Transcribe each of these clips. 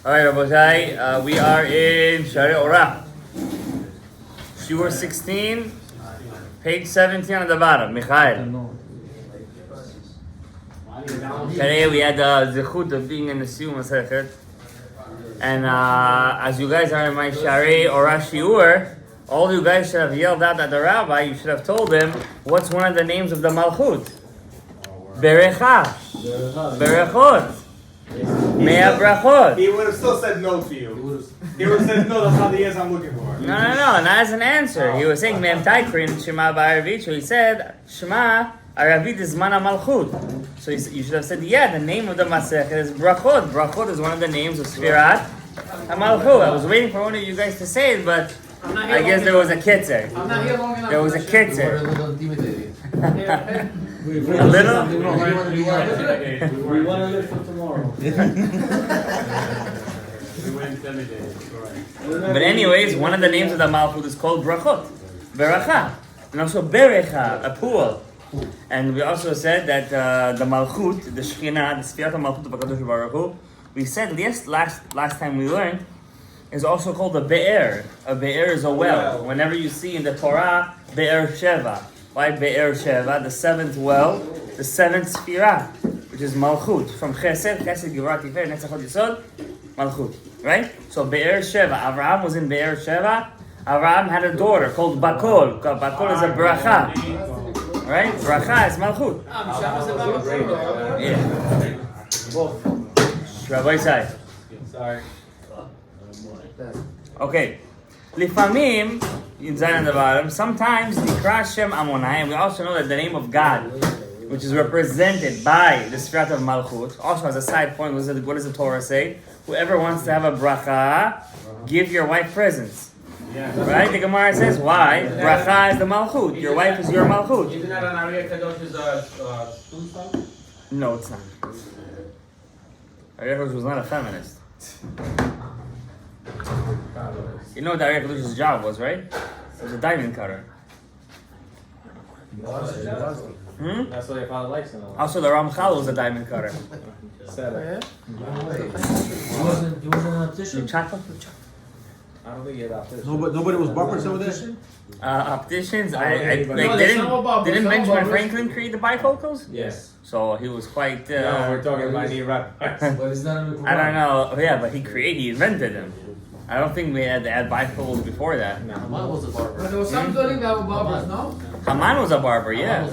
Alright, Rabotai, we are in Sharei Orah. Orah-16, page 17 on the bottom. Michael. Today we had the zechut of being in the Siyum Masechet. And as you guys are in my Sharei Orah shiur, all you guys should have yelled out at the rabbi. You should have told him what's one of the names of the Malchut. Berecha. Berechot. Mea brachot. He would have still said no to you. He would have said no, that's not the answer I'm looking for. No, not as an answer. He was saying Mem Taikrin Shema Ba'arvit. So he said Shema Aravit is Mana Malchut. So you should have said the name of the Masechet is brachot. Brachot is one of the names of Sfirat HaMalchut. I was waiting for one of you guys to say it, but I guess there was a kitzer. I'm not here long enough. There was a kitzer. A little? We want to live for tomorrow. But anyways, one of the names of the Malchut is called Brachot. Beracha. And also Berecha, a pool. And we also said that the Malchut, the Shekhinah, the Sfirat HaMalchut of HaKadosh Baruch Hu, we said last time we learned, is also called a Be'er. A Be'er is a well. Whenever you see in the Torah, Be'er Sheva. Why Be'er Sheva? The seventh well, the seventh Sfirah, which is Malchut. From Chesed, Gevurah, Tiferet, Netzach Hod Yesod, Malchut. Right? So Be'er Sheva. Avraham was in Be'er Sheva. Avraham had a daughter called Bakol. Bakol is a bracha. Right? Bracha is Malchut. Yeah. Rabbi Sai. Sorry. Okay. Lifamim, in Zayin on the bottom, sometimes Nikra Shem Amonai, and we also know that the name of God, which is represented by the Sfirat of Malchut, also as a side point, what does the Torah say? Whoever wants to have a bracha, give your wife presents. Right? The Gemara says, why? Bracha is the Malchut. Your wife is your Malchut. Isn't that an Ariya Kadosh's tombstone? No, it's not. Ariya Kadosh was not a feminist. You know what Ariya Kadosh's job was, right? He was a diamond cutter. That's what your father likes to know. Also, the Ramchal was a diamond cutter. He wasn't an optician? I don't think he had opticians. Nobody was barbers over there? Opticians, Barbers, didn't some Benjamin barbers. Franklin create the bifocals? Yes. So he was quite. No, we're talking about the rap. But it's not in the Quran. I don't know. Yeah, but he invented them. I don't think we had to add bifocals before that. Haman was a barber. But there was some building that were barbers, no? Haman was a barber, yeah.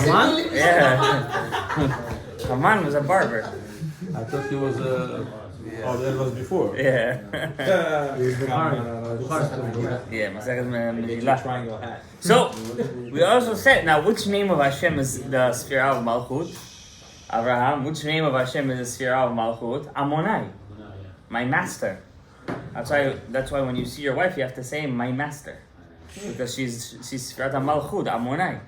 Haman? Yeah. Haman was a barber. I thought he was Oh, that was before. Yeah. Yeah, Masechet Megillah. Triangle hat. So, we also said, now which name of Hashem is the Sfirah of Malchut? Abraham, which name of Hashem is the Sfirah of Malchut? Amonai, my master. That's why when you see your wife, you have to say, my master. Because she's Sfirat HaMalchut, Amonai.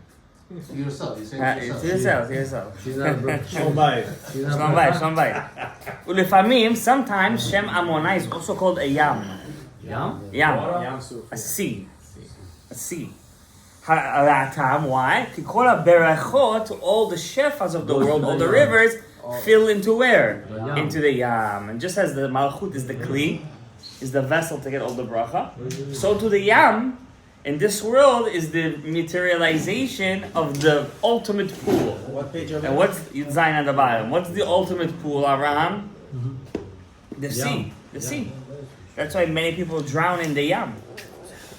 Yourself. You say it yourself. Yourself. She's not a bro. Shalom Bayit. Ulefamim, sometimes Shem Amonai is also called a Yam. Yam? Yam. A sea. A sea. Ha'atam, why? Kikola berachot, all the shefas of the world, all the rivers, fill into where? Into the Yam. And just as the Malchut is the Kli, is the vessel to get all the bracha, so to the Yam, in this world, is the materialization of the ultimate pool. What page of And what's Zayin at the bottom? What's the ultimate pool, Abraham? The sea. The sea. That's why many people drown in the Yam.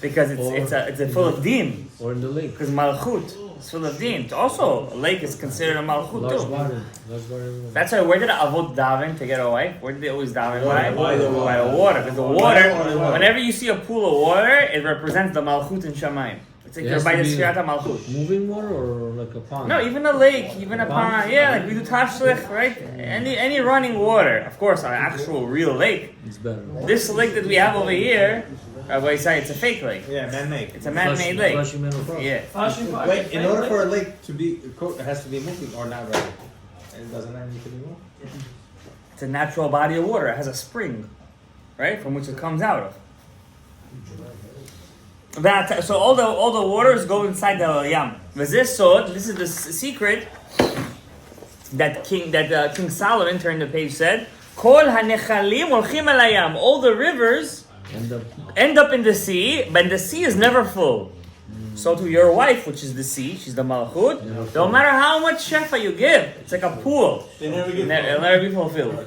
Because it's full of din. Or in the lake. Because Malchut is full of din. Also, a lake is considered a Malchut too. That's why, where did Avot daven to get a wife? Where did they always daven? By the water. Because the water, whenever you see a pool of water, it represents the Malchut in Shamayim. It's like you're by the Sfirat HaMalchut. Moving water or like a pond? No, even a lake, even a pond. Yeah, like we do tashlich, right? Any running water. Of course, our actual real lake. It's better. This lake that we have over here, Rabbi say it's a fake lake. Yeah, man-made. It's a man-made lake. Flushing Meadow Park. Yeah. Wait, in order for a lake to be, it has to be moving or not really? It doesn't need to be moving? It's a natural body of water. It has a spring, right, from which it comes out of. So all the waters go inside the Yam. This is the secret that King Solomon, turn the page, said Kol hanechalim olchim el hayam. All the rivers end up in the sea, but the sea is never full. So to your wife, which is the sea, she's the malchut, no matter how much shefa you give, it's like a pool. It'll never be fulfilled.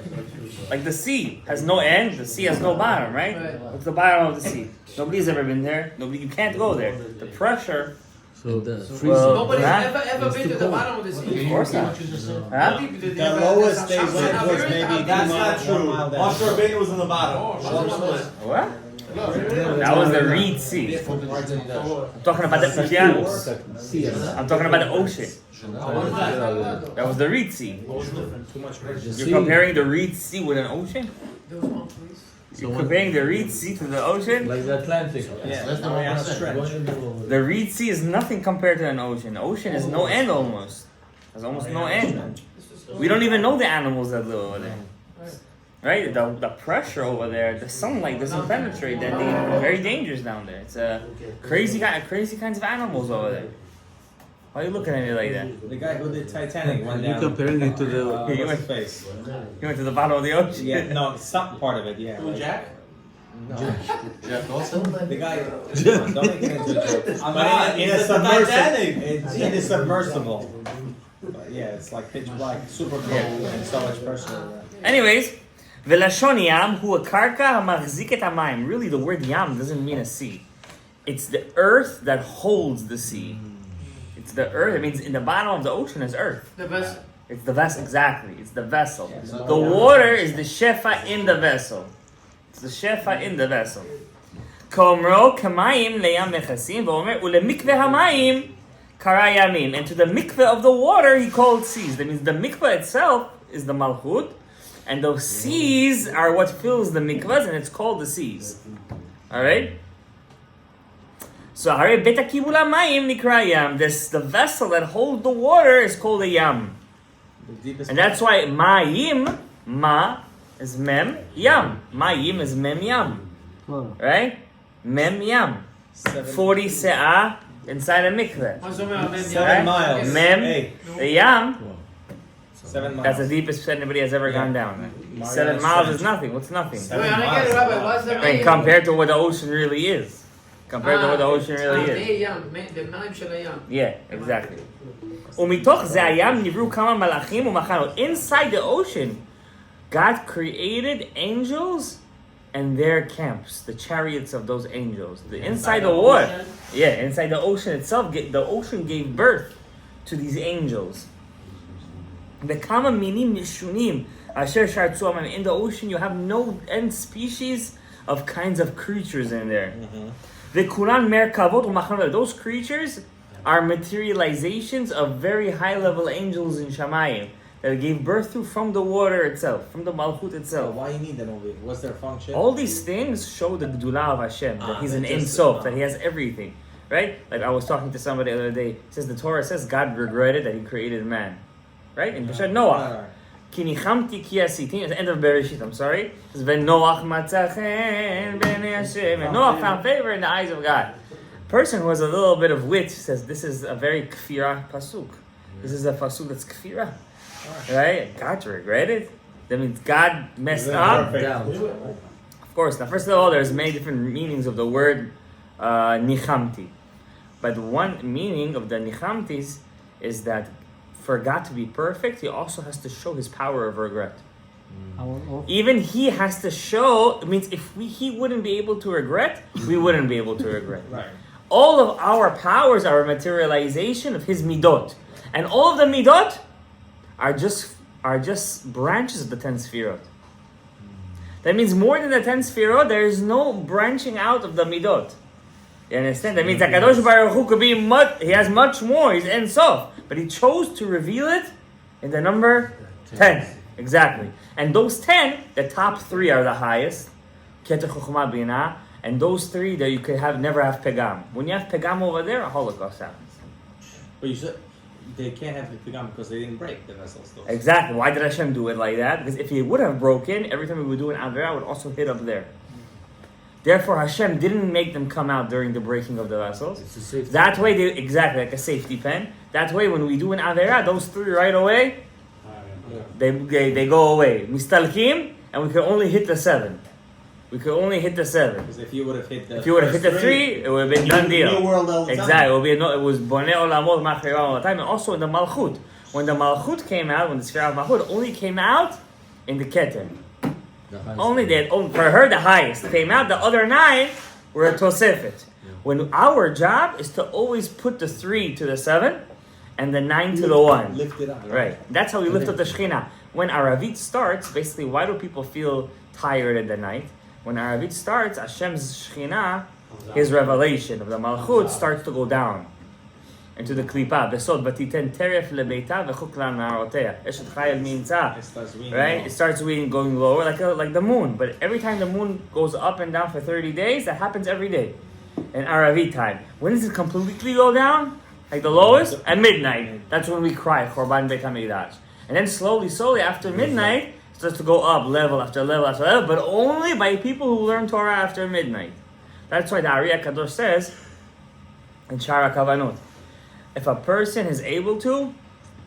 Like the sea has no end, the sea has no bottom, right? What's the bottom of the sea? Nobody's ever been there. You can't go there. The pressure. Nobody's ever been to the bottom of the sea. Of course not. Huh? The lowest they went was maybe That's not true. Moshe Rabbeinu was in the bottom. What? That was the Reed Sea. I'm talking about the oceans. I'm talking about the ocean. That was the Reed Sea. You're comparing the Reed Sea with an ocean? You're comparing the Reed Sea to the ocean? Like the Atlantic. Yeah, Less than 1%. The Reed Sea is nothing compared to an ocean. The ocean has no end almost. There's almost no end. We don't even know the animals that live over there. Right? The pressure over there, the sunlight doesn't penetrate that. They're very dangerous down there. It's crazy kinds of animals over there. Why are you looking at me like that? The guy who did Titanic went down. You're comparing it to the... What's his face? You went to the bottom of the ocean? Yeah, no, some part of it, yeah. Who, Jack? No. Jack Dawson? The guy, don't make it into a joke. It's a Titanic. It is submersible. But yeah, it's like pitch black, super cold, and so much pressure. Anyways, Velashon Yam hu karka hamachzik et hamayim. Really, the word Yam doesn't mean a sea. It's the earth that holds the sea. It's the earth. It means in the bottom of the ocean is earth. The vessel. It's the vessel, exactly. It's the vessel. The water is the shefa in the vessel. It's the shefa in the vessel. Komro kamayim leyam nechasim v'omer ulemikveh hamayim kara yamim. And to the mikveh of the water he called seas. That means the mikveh itself is the malchut, and those seas are what fills the mikvahs, and it's called the seas. All right. So Harei bet hakibul hamayim nikra yam. This the vessel that holds the water is called a yam. And that's why ma'im, ma is mem, yam. Ma'im is mem yam. Right? Mem yam. 40 se'ah inside a mikveh. 7 miles. Mem, Hey. the yam, 7 miles. that's the deepest anybody has ever gone down. 7 miles is nothing. What's nothing? Wait, I don't get it, Rabbi. What's the And compared to what the ocean really is. Compared to what the ocean really is. The מים של הים. Yeah, exactly. ומתוך זה הים נבראו כמה מלאכים ומחנות. Inside the ocean, God created angels and their camps, the chariots of those angels. Inside the water, inside the ocean itself, the ocean gave birth to these angels. וכמה מינים משונים אשר שרצו עמם. In the ocean, you have no end species of kinds of creatures in there. וכולן מרכבות ומחנות. Those creatures are materializations of very high-level angels in Shamayim that gave birth to from the water itself, from the Malchut So itself. why you need them over here? What's their function? All these things show the Gdula of Hashem, that He's an Ein Sof, that He has everything, right? Like I was talking to somebody the other day. It says the Torah says God regretted that He created man, right? In Peshat Noah. Ki nichamti ki asitim. It's the end of Bereshit. I'm sorry. It says Noach matza chen b'nei Hashem. And Noah found favor in the eyes of God. Person who has a little bit of wit says this is a very kfira pasuk. This is a pasuk that's kfira, right? God regretted. That means God messed up. Of course. Now, first of all, there's many different meanings of the word nichamti, but one meaning of the nichamtis is that for God to be perfect, He also has to show His power of regret. Even He has to show. It means if He wouldn't be able to regret, we wouldn't be able to regret. Right. All of our powers are a materialization of His midot, and all of the midot are just branches of the 10 sefirot. That means more than the 10 sefirot, there is no branching out of the midot. You understand? That means HaKadosh Baruch Hu could be He has much more. He's Ein Sof, but He chose to reveal it in the number 10. Exactly. And those 10, the top 3 are the highest. Keter Chokhmah Binah. And those 3 that you could never have pegam. When you have pegam over there, a holocaust happens. But you said they can't have the pigam because they didn't break the vessels. Those. Exactly. Why did Hashem do it like that? Because if He would have broken, every time we would do an Avera, would also hit up there. Therefore, Hashem didn't make them come out during the breaking of the vessels. That way, exactly like a safety pen. That way, when we do an Avera, those 3 right away, they go away. Mistalkim, and we could only hit the 7. We could only hit the 7. Because if you would have hit the If you would have hit the 3, it would have been done deal. New world all the time. Exactly. It was Bonei Olamot Machira all the time. And also in the Malchut. When the Malchut came out, when the Sphira of Malchut only came out in the Keter. Only that. For her, the highest came out. The other 9 were a Tosefet. When our job is to always put the 3 to the 7 and the 9 to the 1. Lift it up. Right. That's how we lift up the Shekhinah. When Aravit starts, basically, why do people feel tired at the night? When Aravit starts, Hashem's Shekhinah, his revelation of the Malchut, starts to go down into the Klipa. Besod batiten teref lebeita v'chukla na'arotea. Eshet chayil minza. Right? It starts going lower, like the moon. But every time the moon goes up and down for 30 days, that happens every day in Aravit time. When does it completely go down? Like the lowest? At midnight. That's when we cry, Chorban Beit HaMikdash. And then slowly, after midnight, it starts to go up, level after level after level, but only by people who learn Torah after midnight. That's why the Ari HaKadosh says in Shara Kavanot, if a person is able to,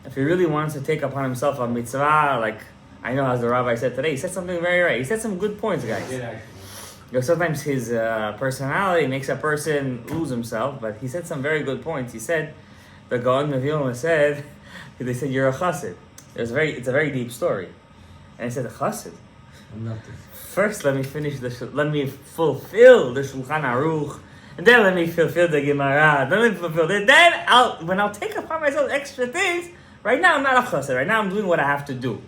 if he really wants to take upon himself a mitzvah, like I know as the rabbi said today, he said something very right. He said some good points, guys. Sometimes his personality makes a person lose himself, but he said some very good points. He said, the Gaon Mevilna said, they said, you're a chassid. It's a very deep story. And he said, a chassid? First, let me fulfill the Shulchan Aruch, and then let me fulfill the Gemara, then let me fulfill it. Then when I'll take upon myself extra things, right now I'm not a chassid. Right now I'm doing what I have to do.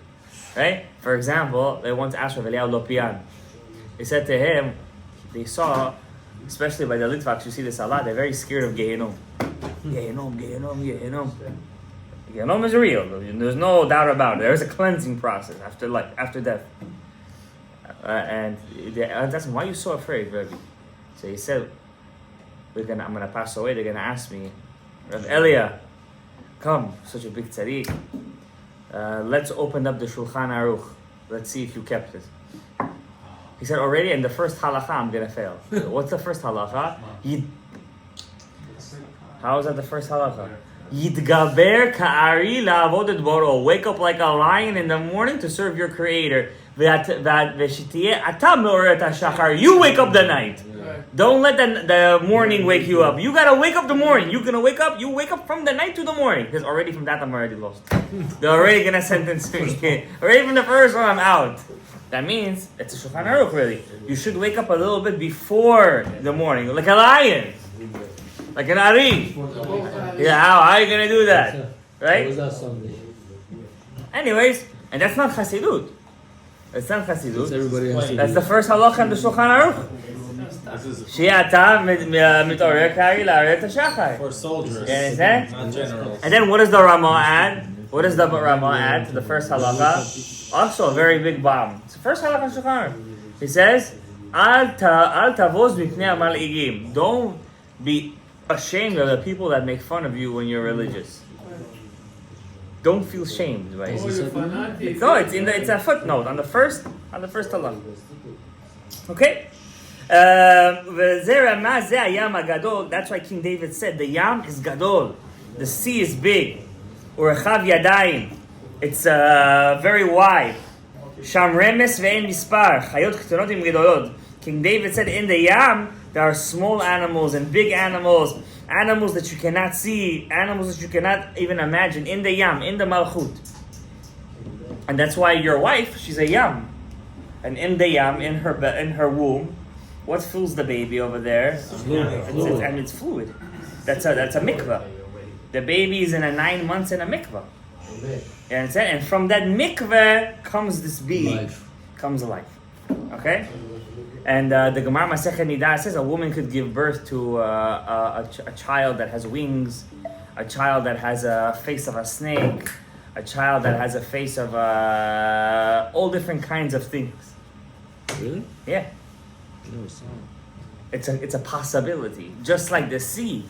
Right? For example, they once asked Rav Eliyahu Lopian. They said to him, they saw, especially by the Litvaks, you see this a lot, they're very scared of Gehenom. Gehenom is real. There's no doubt about it. There is a cleansing process after death. And they asked him, why are you so afraid, Rebbe? So he said, I'm going to pass away. They're going to ask me, Rav Elia, come, such a big tzaddik. Let's open up the Shulchan Aruch. Let's see if you kept it. He said, already in the first halacha, I'm going to fail. What's the first halacha? How is that the first halacha? Yidgaber ka'ari la'avod et boro. Wake up like a lion in the morning to serve your Creator. You wake up the night. Don't let the morning wake you up. You gotta wake up the morning. You wake up from the night to the morning. Because already from that I'm already lost. They're already gonna sentence me. Already from the first one I'm out. That means it's a Shulchan Aruch really. You should wake up a little bit before the morning. Like a lion. Like an Ari. Yeah, how are you gonna do that? Right? Anyways, and that's not Chassidut. It's not Chassidut. That's the first halacha in the Shulchan Aruch. For soldiers. You understand? Not generals. And then what does the Ramah add? What does the Ramah add to the first halacha? Also a very big bomb. It's the first halacha in Shulchan Aruch. He says, Al tavoz mipnei hamal'igim. Don't be ashamed of the people that make fun of you when you're religious. Don't feel shamed by it. No, it's a footnote on the first halacha. Okay? That's why King David said the Yam is gadol. The sea is big. Urechav yadayim. It's very wide. Sham remes ve'en mispar. Chayot k'tonot im gedolot. King David said in the Yam there are small animals and big animals, animals that you cannot see, animals that you cannot even imagine in the Yam, in the Malchut. And that's why your wife, she's a Yam. And in the Yam, in her womb, what fills the baby over there? It's fluid. That's a mikvah. The baby is in a 9 months in a mikvah. You understand? And from that mikvah comes this being, comes life. Okay? And the Gemara Masechet Nida says a woman could give birth to a child that has wings, a child that has a face of a snake, a child that has a face of all different kinds of things. Really? Yeah. It's a possibility. Just like the sea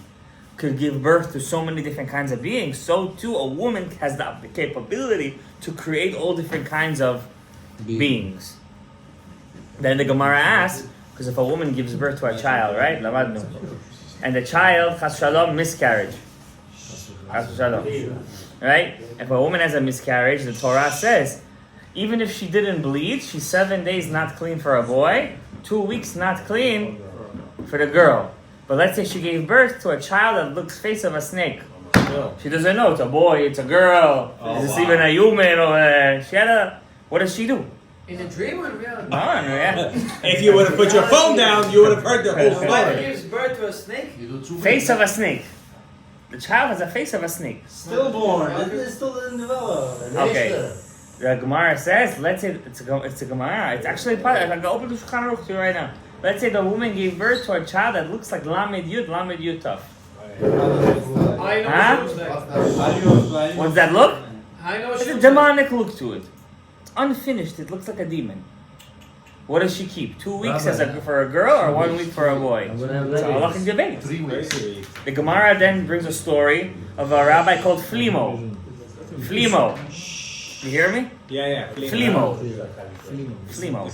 could give birth to so many different kinds of beings, so too a woman has the capability to create all different kinds of beings. Then the Gemara asks, because if a woman gives birth to a child, right? And the child has Shalom, miscarriage. Has Shalom. Right? If a woman has a miscarriage, the Torah says, even if she didn't bleed, she's 7 days not clean for a boy, 2 weeks not clean for the girl. But let's say she gave birth to a child that looks face of a snake. She doesn't know it's a boy, it's a girl, is this even a human or she had a. What does she do? In a dream or reality? Yeah. If you would have put your phone down, you would have heard the whole Wife story. gives birth to a snake? Face of a snake. The child has a face of a snake. Stillborn. It still didn't develop. Okay. The Gemara says, let's say it's a Gemara. It's actually part. I can open the Shulchan Aruch to you right now. Let's say the woman gave birth to a child that looks like Lamed Yud Tough. I know Huh? what it looks like. What's that look? I know what It's she a looks like. demonic look to it. It's unfinished. It looks like a demon. What does she keep? 2 weeks for a girl or 1 week for a boy? It's a halach in debate. The Gemara then brings a story of a rabbi called Flimo. Flimo. You hear me? Yeah. Flimo. Flimo.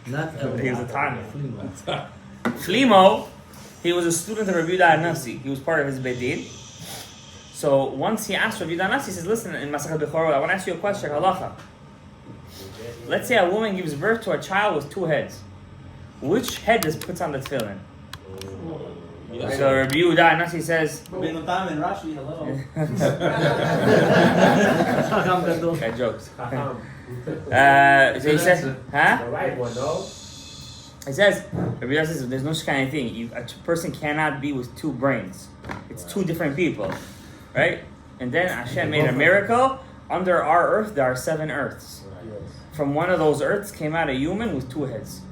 Not He was a Tanya. Flimo, he was a student of Rabbi Yehuda Hanassi. He was part of his Beit Din. So once he asked Rabbi Yehuda Hanassi, he says, listen, in Masachet Bechorot, I want to ask you a question, halacha. Let's say a woman gives birth to a child with 2 heads. Which head does puts on the tefillin? So Rabbi Yehuda Hanassi says, Beno Tam and Rashi, hello. okay, jokes. So he says, huh? the right one, though. He says, Rabbi Yehuda says, there's no such kind of thing. A person cannot be with 2 brains. It's 2 different people, right? And then Hashem made a miracle. Under our earth, there are 7 earths. From one of those earths came out a human with 2 heads.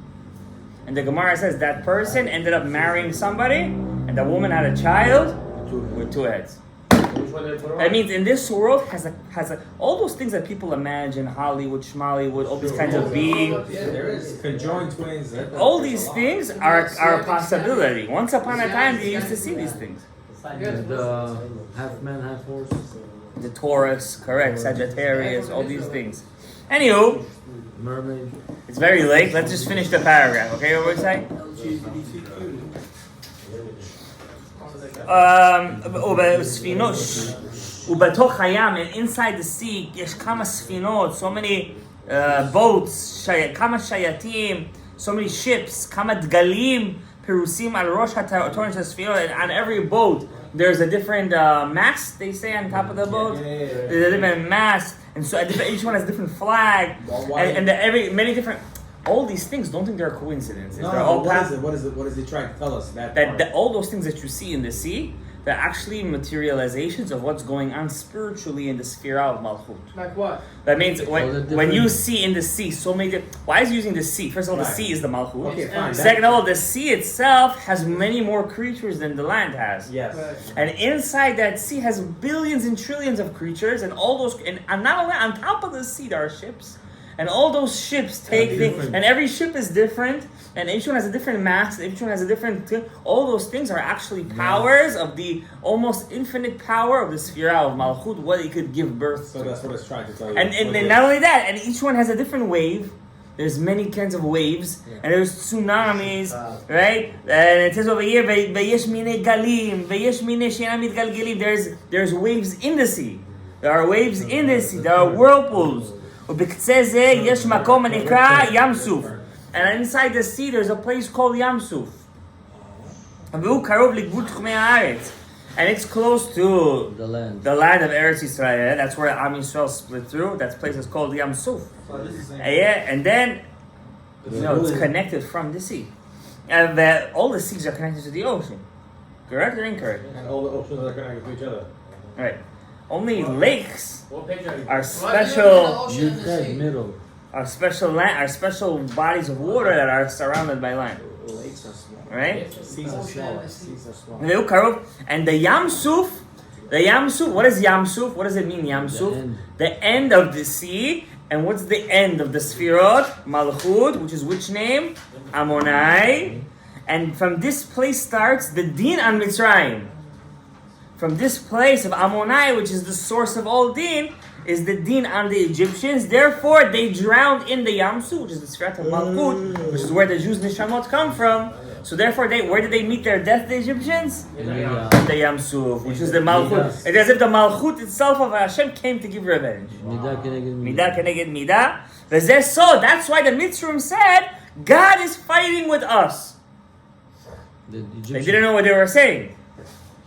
And the Gemara says that person ended up marrying somebody, and the woman had a child with 2 heads. That means in this world has a all those things that people imagine, Hollywood, Schmollywood, all these kinds of beings. There is conjoined twins. All these things are a possibility. Once upon a time, they used to see these things. The half man, half horse. The Taurus, correct, Sagittarius, all these things. Anywho, Mermaid. it's very late. Let's just finish the paragraph, okay? What we say? ובתוך הים, and inside the sea, יש כמה ספינות, so many boats, כמה שייטים, so many ships, כמה דגלים פרוסים על ראש התורן של הספינות, and on every boat there's a different mast, they say, on top of the boat. There's a different mast, and so each one has a different flag, and many different. All these things, don't think they're coincidences. No, they're all what is he trying to tell us? that all those things that you see in the sea, they're actually materializations of what's going on spiritually in the sphere of Malchut. Like what? That means when you see in the sea so many. Why is he using the sea? First of all, the sea is the Malchut. Okay, fine. Second of all, the sea itself has many more creatures than the land has. Yes. And inside that sea has billions and trillions of creatures, and all those, and not only on top of the sea there are ships. And all those ships take things, and every ship is different, and each one has a different mast, each one has a different. All those things are actually powers of the almost infinite power of the sphere of Malchut, what it could give birth So to. that's what it's trying to tell you. And not only that, and each one has a different wave. There's many kinds of waves, and there's tsunamis, right? And it says over here, "Veyesh mine galim, veyesh mine she'ena mitgalgelim." There's waves in the sea. There are waves in the sea. There are whirlpools. ובקצה זה יש מקום הנקרא ים סוף. And inside the sea there's a place called ים סוף. והוא קרוב לגבול תחומי הארץ. And it's close to The land. the land of Eretz Yisrael. That's where Am Yisrael split through. That place is called Yam Suf. And then, it's connected from the sea. And all the seas are connected to the ocean. Correct or incorrect? And all the oceans are connected to each other. Right. Only lakes are You special. said middle. Are special bodies of water that are surrounded by land. Lakes are small. Right? Seas are small. Seas are small. And the Yam Suf, what is Yam Suf? What does it mean, Yam Suf? The end of the sea. And what's the end of the Sfirot? Malchut, which is which name? Ammonai. And from this place starts the Din on Mitzrayim. From this place of Ammonai, which is the source of all Din, is the Din on the Egyptians. Therefore, they drowned in the Yam Suf, which is the Sfirat of Malchut, which is where the Jews' Neshamot come from. So therefore, where did they meet their death, the Egyptians? The Yam Suf, which is the Malchut. It's as if the Malchut itself of Hashem came to give revenge. Midah keneged Midah keneged midah. V'zeh so. That's why the Mitzrim said, God is fighting with us. They didn't know what they were saying.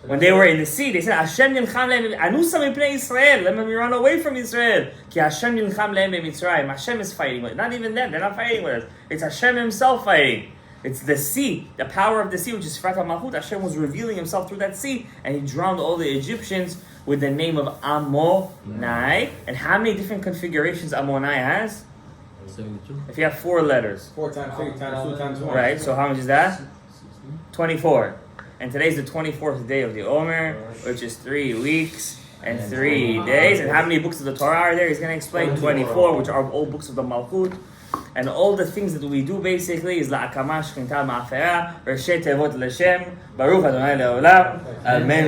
When they were in the sea, they said, Hashem nilcham lehem, anusa mipnei Yisrael, let me run away from Israel. Ki Hashem nilcham lehem b'Mitzrayim. Hashem is fighting with us. Not even them, they're not fighting with us. It's Hashem himself fighting. It's the sea, the power of the sea, which is Sifrat HaMalchut. Hashem was revealing himself through that sea, and he drowned all the Egyptians with the name of Ammonai. And how many different configurations Ammonai has? 72. If you have 4 letters. 4 times 3 times 2 times 1. Right, so how much is that? 24. And today's the 24th day of the Omer, which is 3 weeks and 3 days. And how many books of the Torah are there? He's going to explain 24, which are all books of the Malchut. And all the things that we do basically is La'akama Shchinta Ma'afera, Reshei Tevot L'Shem, Baruch Adonai Le'olam, Amen.